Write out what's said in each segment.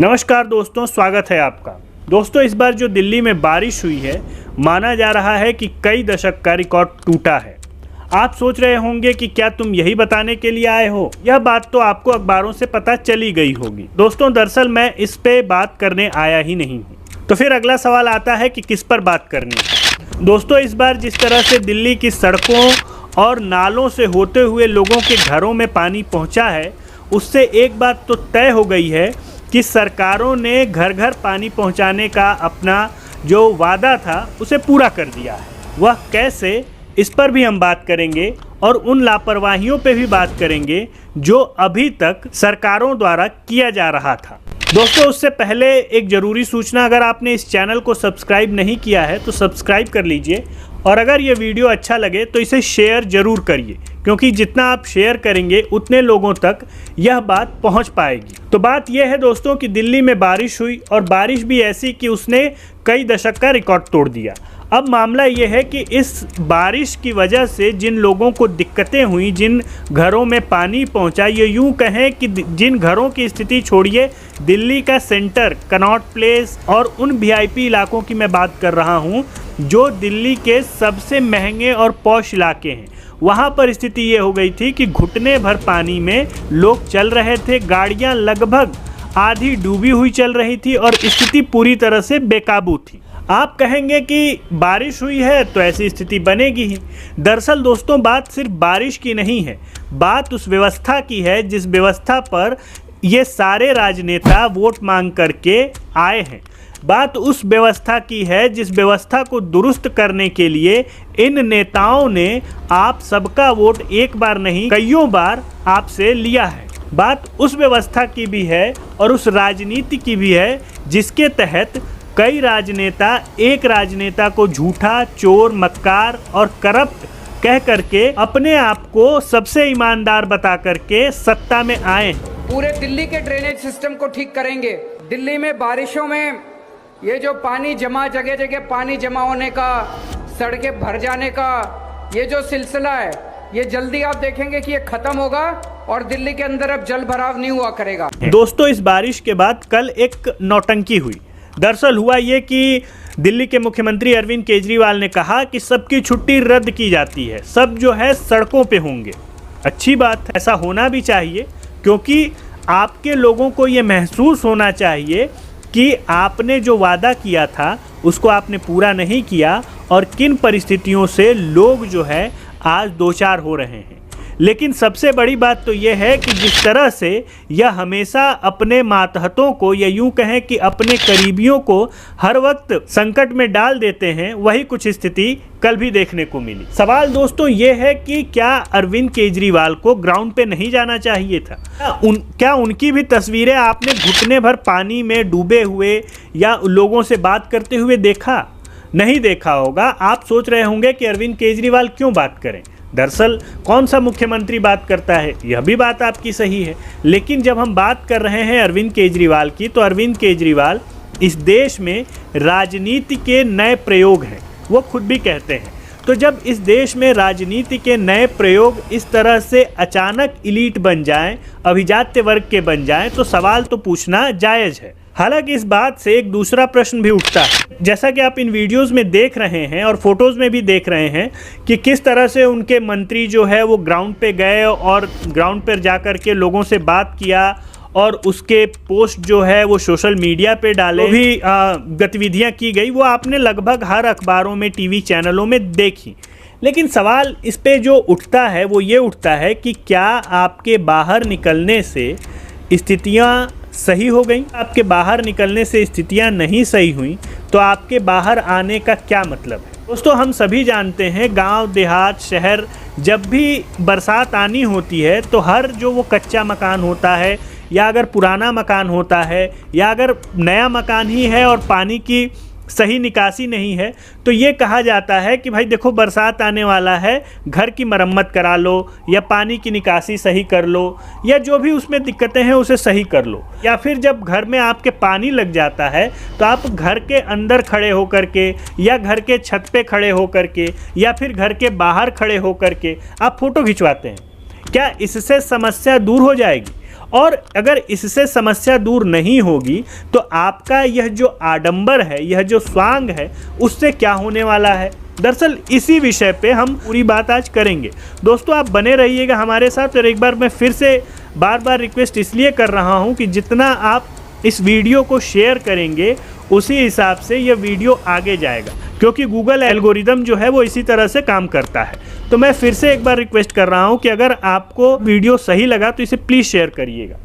नमस्कार दोस्तों, स्वागत है आपका। दोस्तों, इस बार जो दिल्ली में बारिश हुई है, माना जा रहा है कि कई दशक का रिकॉर्ड टूटा है। आप सोच रहे होंगे कि क्या तुम यही बताने के लिए आए हो। यह बात तो आपको अखबारों से पता चली गई होगी। दोस्तों, दरअसल मैं इस पे बात करने आया ही नहीं हूँ। तो फिर अगला सवाल आता है कि किस पर बात करनी है। दोस्तों, इस बार जिस तरह से दिल्ली की सड़कों और नालों से होते हुए लोगों के घरों में पानी पहुँचा है, उससे एक बात तो तय हो गई है कि सरकारों ने घर घर पानी पहुंचाने का अपना जो वादा था उसे पूरा कर दिया है। वह कैसे, इस पर भी हम बात करेंगे और उन लापरवाहियों पे भी बात करेंगे जो अभी तक सरकारों द्वारा किया जा रहा था। दोस्तों, उससे पहले एक ज़रूरी सूचना, अगर आपने इस चैनल को सब्सक्राइब नहीं किया है तो सब्सक्राइब कर लीजिए और अगर ये वीडियो अच्छा लगे तो इसे शेयर ज़रूर करिए, क्योंकि जितना आप शेयर करेंगे उतने लोगों तक यह बात पहुंच पाएगी। तो बात यह है दोस्तों कि दिल्ली में बारिश हुई और बारिश भी ऐसी कि उसने कई दशक का रिकॉर्ड तोड़ दिया। अब मामला यह है कि इस बारिश की वजह से जिन लोगों को दिक्कतें हुई, जिन घरों में पानी पहुंचा, ये यूं कहें कि जिन घरों की स्थिति छोड़िए, दिल्ली का सेंटर, कनॉट प्लेस और उन वीआईपी इलाकों की मैं बात कर रहा हूं जो दिल्ली के सबसे महंगे और पॉश इलाके हैं। वहाँ पर स्थिति ये हो गई थी कि घुटने भर पानी में लोग चल रहे थे, गाड़ियाँ लगभग आधी डूबी हुई चल रही थी और स्थिति पूरी तरह से बेकाबू थी। आप कहेंगे कि बारिश हुई है तो ऐसी स्थिति बनेगी ही। दरअसल दोस्तों, बात सिर्फ बारिश की नहीं है, बात उस व्यवस्था की है जिस व्यवस्था पर ये सारे राजनेता वोट मांग करके आए हैं। बात उस व्यवस्था की है जिस व्यवस्था को दुरुस्त करने के लिए इन नेताओं ने आप सबका वोट एक बार नहीं कईयों बार आपसे लिया है। बात उस व्यवस्था की भी है और उस राजनीति की भी है जिसके तहत कई राजनेता एक राजनेता को झूठा, चोर, मक्कार और करप्ट कह करके अपने आप को सबसे ईमानदार बता करके सत्ता में आए। पूरे दिल्ली के ड्रेनेज सिस्टम को ठीक करेंगे। दिल्ली में बारिशों में ये जो पानी जमा, जगह जगह पानी जमा होने का, सड़कें भर जाने का ये जो सिलसिला है, ये जल्दी आप देखेंगे कि ये खत्म होगा और दिल्ली के अंदर अब जल भराव नहीं हुआ करेगा। दोस्तों, इस बारिश के बाद कल एक नौटंकी हुई। दरअसल हुआ ये कि दिल्ली के मुख्यमंत्री अरविंद केजरीवाल ने कहा कि सबकी छुट्टी रद्द की जाती है, सब जो है सड़कों पे होंगे। अच्छी बात है, ऐसा होना भी चाहिए, क्योंकि आपके लोगों को ये महसूस होना चाहिए कि आपने जो वादा किया था उसको आपने पूरा नहीं किया और किन परिस्थितियों से लोग जो है आज दो चार हो रहे हैं। लेकिन सबसे बड़ी बात तो यह है कि जिस तरह से यह हमेशा अपने मातहतों को, या यूं कहें कि अपने करीबियों को हर वक्त संकट में डाल देते हैं, वही कुछ स्थिति कल भी देखने को मिली। सवाल दोस्तों ये है कि क्या अरविंद केजरीवाल को ग्राउंड पे नहीं जाना चाहिए था? क्या उनकी भी तस्वीरें आपने घुटने भर पानी में डूबे हुए या लोगों से बात करते हुए देखा? नहीं देखा होगा। आप सोच रहे होंगे कि अरविंद केजरीवाल क्यों बात करें। दरअसल कौन सा मुख्यमंत्री बात करता है, यह भी बात आपकी सही है। लेकिन जब हम बात कर रहे हैं अरविंद केजरीवाल की, तो अरविंद केजरीवाल इस देश में राजनीति के नए प्रयोग हैं, वो खुद भी कहते हैं। तो जब इस देश में राजनीति के नए प्रयोग इस तरह से अचानक इलीट बन जाएं, अभिजात्य वर्ग के बन जाएं, तो सवाल तो पूछना जायज़ है। हालांकि इस बात से एक दूसरा प्रश्न भी उठता है, जैसा कि आप इन वीडियोस में देख रहे हैं और फोटोज़ में भी देख रहे हैं कि किस तरह से उनके मंत्री जो है वो ग्राउंड पे गए और ग्राउंड पर जाकर के लोगों से बात किया और उसके पोस्ट जो है वो सोशल मीडिया पे डाले, भी गतिविधियां की गई, वो आपने लगभग हर अखबारों में, टीवी चैनलों में देखी। लेकिन सवाल इस पे जो उठता है वो ये उठता है कि क्या आपके बाहर निकलने से स्थितियाँ सही हो गई? आपके बाहर निकलने से स्थितियां नहीं सही हुई तो आपके बाहर आने का क्या मतलब है? दोस्तों, हम सभी जानते हैं गांव, देहात, शहर, जब भी बरसात आनी होती है तो हर जो वो कच्चा मकान होता है या अगर पुराना मकान होता है या अगर नया मकान ही है और पानी की सही निकासी नहीं है, तो ये कहा जाता है कि भाई देखो बरसात आने वाला है, घर की मरम्मत करा लो या पानी की निकासी सही कर लो या जो भी उसमें दिक्कतें हैं उसे सही कर लो। या फिर जब घर में आपके पानी लग जाता है तो आप घर के अंदर खड़े होकर के या घर के छत पे खड़े होकर के या फिर घर के बाहर खड़े होकर के आप फ़ोटो खिंचवाते हैं। क्या इससे समस्या दूर हो जाएगी? और अगर इससे समस्या दूर नहीं होगी तो आपका यह जो आडंबर है, यह जो स्वांग है, उससे क्या होने वाला है। दरअसल इसी विषय पे हम पूरी बात आज करेंगे। दोस्तों आप बने रहिएगा हमारे साथ। और एक बार मैं फिर से बार बार रिक्वेस्ट इसलिए कर रहा हूँ कि जितना आप इस वीडियो को शेयर करेंगे उसी हिसाब से यह वीडियो आगे जाएगा, क्योंकि गूगल एल्गोरिदम जो है वो इसी तरह से काम करता है। तो मैं फिर से एक बार रिक्वेस्ट कर रहा हूँ कि अगर आपको वीडियो सही लगा तो इसे प्लीज़ शेयर करिएगा।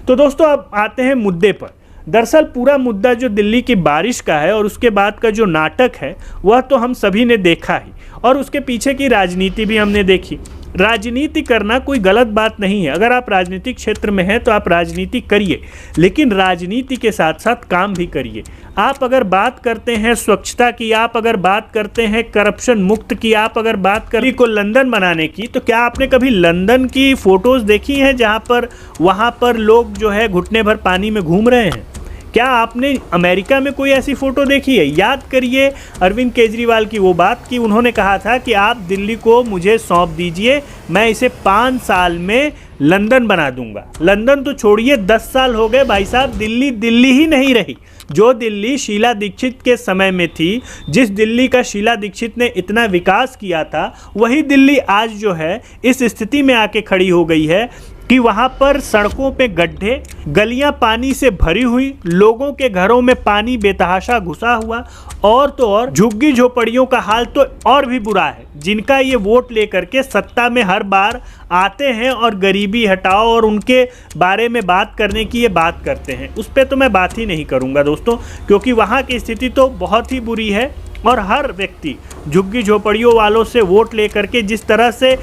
तो दोस्तों अब आते हैं मुद्दे पर। दरअसल पूरा मुद्दा जो दिल्ली की बारिश का है और उसके बाद का जो नाटक है वह तो हम सभी ने देखा ही, और उसके पीछे की राजनीति भी हमने देखी। राजनीति करना कोई गलत बात नहीं है। अगर आप राजनीतिक क्षेत्र में हैं तो आप राजनीति करिए, लेकिन राजनीति के साथ साथ काम भी करिए। आप अगर बात करते हैं स्वच्छता की, आप अगर बात करते हैं करप्शन मुक्त की, आप अगर बात करें को लंदन बनाने की, तो क्या आपने कभी लंदन की फ़ोटोज़ देखी हैं जहाँ पर वहाँ पर लोग जो है घुटने भर पानी में घूम रहे हैं? क्या आपने अमेरिका में कोई ऐसी फ़ोटो देखी है? याद करिए अरविंद केजरीवाल की वो बात कि उन्होंने कहा था कि आप दिल्ली को मुझे सौंप दीजिए, मैं इसे 5 साल में लंदन बना दूंगा। लंदन तो छोड़िए, 10 साल हो गए भाई साहब, दिल्ली दिल्ली ही नहीं रही। जो दिल्ली शीला दीक्षित के समय में थी, जिस दिल्ली का शीला दीक्षित ने इतना विकास किया था, वही दिल्ली आज जो है इस स्थिति में आके खड़ी हो गई है कि वहाँ पर सड़कों पे गड्ढे, गलियाँ पानी से भरी हुई, लोगों के घरों में पानी बेतहाशा घुसा हुआ, और तो और झुग्गी झोपड़ियों का हाल तो और भी बुरा है, जिनका ये वोट लेकर के सत्ता में हर बार आते हैं और गरीबी हटाओ और उनके बारे में बात करने की ये बात करते हैं। उस पर तो मैं बात ही नहीं करूँगा दोस्तों, क्योंकि वहाँ की स्थिति तो बहुत ही बुरी है। और हर व्यक्ति झुग्गी झोपड़ियों वालों से वोट लेकर के जिस तरह से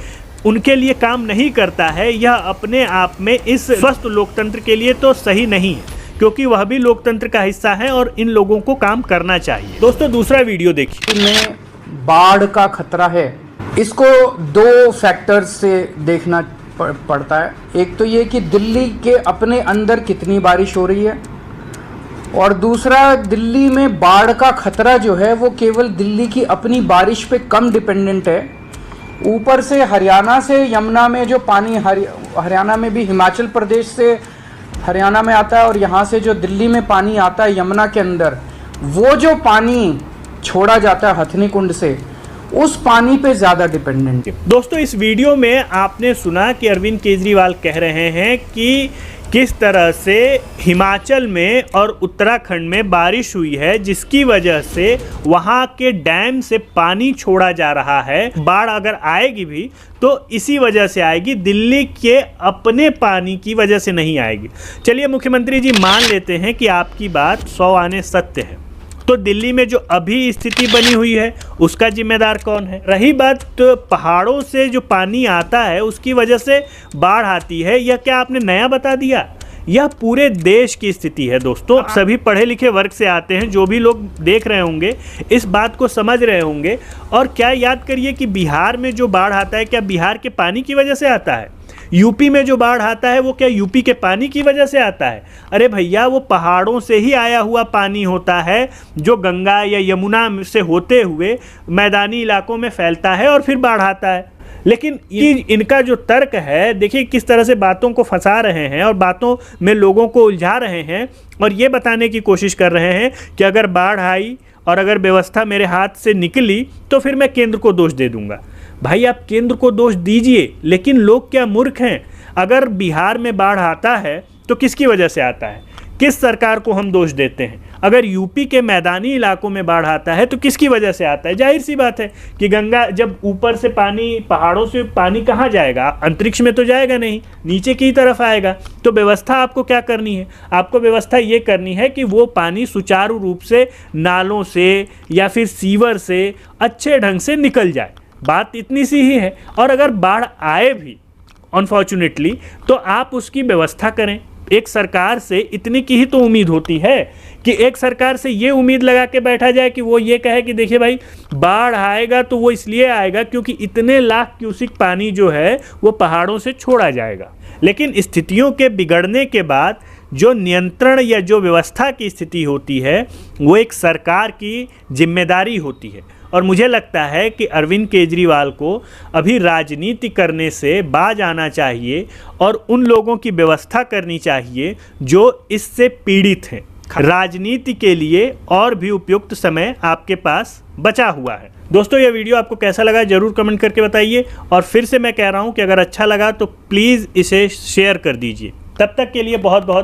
उनके लिए काम नहीं करता है, यह अपने आप में इस स्वस्थ लोकतंत्र के लिए तो सही नहीं है, क्योंकि वह भी लोकतंत्र का हिस्सा है और इन लोगों को काम करना चाहिए। दोस्तों दूसरा वीडियो देखिए। में बाढ़ का खतरा है, इसको 2 फैक्टर्स से देखना पड़ता है। एक तो ये कि दिल्ली के अपने अंदर कितनी बारिश हो रही है, और दूसरा दिल्ली में बाढ़ का खतरा जो है वो केवल दिल्ली की अपनी बारिश पे कम डिपेंडेंट है। ऊपर से हरियाणा से यमुना में जो पानी हरियाणा में भी हिमाचल प्रदेश से हरियाणा में आता है, और यहाँ से जो दिल्ली में पानी आता है यमुना के अंदर, वो जो पानी छोड़ा जाता है हथनी कुंड से, उस पानी पे ज़्यादा डिपेंडेंट है। दोस्तों इस वीडियो में आपने सुना कि अरविंद केजरीवाल कह रहे हैं कि किस तरह से हिमाचल में और उत्तराखंड में बारिश हुई है, जिसकी वजह से वहाँ के डैम से पानी छोड़ा जा रहा है। बाढ़ अगर आएगी भी तो इसी वजह से आएगी, दिल्ली के अपने पानी की वजह से नहीं आएगी। चलिए मुख्यमंत्री जी मान लेते हैं कि आपकी बात 100 आने सत्य है, तो दिल्ली में जो अभी स्थिति बनी हुई है उसका जिम्मेदार कौन है? रही बात तो पहाड़ों से जो पानी आता है उसकी वजह से बाढ़ आती है, यह क्या आपने नया बता दिया? यह पूरे देश की स्थिति है दोस्तों। सभी पढ़े लिखे वर्ग से आते हैं, जो भी लोग देख रहे होंगे इस बात को समझ रहे होंगे। और क्या याद करिए कि बिहार में जो बाढ़ आता है, क्या बिहार के पानी की वजह से आता है? यूपी में जो बाढ़ आता है वो क्या यूपी के पानी की वजह से आता है? अरे भैया वो पहाड़ों से ही आया हुआ पानी होता है, जो गंगा या यमुना से होते हुए मैदानी इलाकों में फैलता है और फिर बाढ़ आता है। लेकिन ये इनका जो तर्क है, देखिए किस तरह से बातों को फंसा रहे हैं और बातों में लोगों को उलझा रहे हैं, और ये बताने की कोशिश कर रहे हैं कि अगर बाढ़ आई और अगर व्यवस्था मेरे हाथ से निकली तो फिर मैं केंद्र को दोष दे दूंगा। भाई आप केंद्र को दोष दीजिए, लेकिन लोग क्या मूर्ख हैं? अगर बिहार में बाढ़ आता है तो किसकी वजह से आता है? किस सरकार को हम दोष देते हैं? अगर यूपी के मैदानी इलाकों में बाढ़ आता है तो किसकी वजह से आता है? जाहिर सी बात है कि गंगा, जब ऊपर से पानी, पहाड़ों से पानी कहाँ जाएगा? अंतरिक्ष में तो जाएगा नहीं, नीचे की तरफ आएगा। तो व्यवस्था आपको क्या करनी है? आपको व्यवस्था ये करनी है कि वो पानी सुचारू रूप से नालों से या फिर सीवर से अच्छे ढंग से निकल जाए। बात इतनी सी ही है। और अगर बाढ़ आए भी अनफॉर्चुनेटली, तो आप उसकी व्यवस्था करें। एक सरकार से इतनी की ही तो उम्मीद होती है कि एक सरकार से ये उम्मीद लगा के बैठा जाए कि वो ये कहे कि देखिए भाई बाढ़ आएगा तो वो इसलिए आएगा क्योंकि इतने लाख क्यूसिक पानी जो है वो पहाड़ों से छोड़ा जाएगा। लेकिन स्थितियों के बिगड़ने के बाद जो नियंत्रण या जो व्यवस्था की स्थिति होती है वो एक सरकार की जिम्मेदारी होती है। और मुझे लगता है कि अरविंद केजरीवाल को अभी राजनीति करने से बाज आना चाहिए और उन लोगों की व्यवस्था करनी चाहिए जो इससे पीड़ित हैं। राजनीति के लिए और भी उपयुक्त समय आपके पास बचा हुआ है। दोस्तों, यह वीडियो आपको कैसा लगा जरूर कमेंट करके बताइए, और फिर से मैं कह रहा हूं कि अगर अच्छा लगा तो प्लीज़ इसे शेयर कर दीजिए। तब तक के लिए बहुत बहुत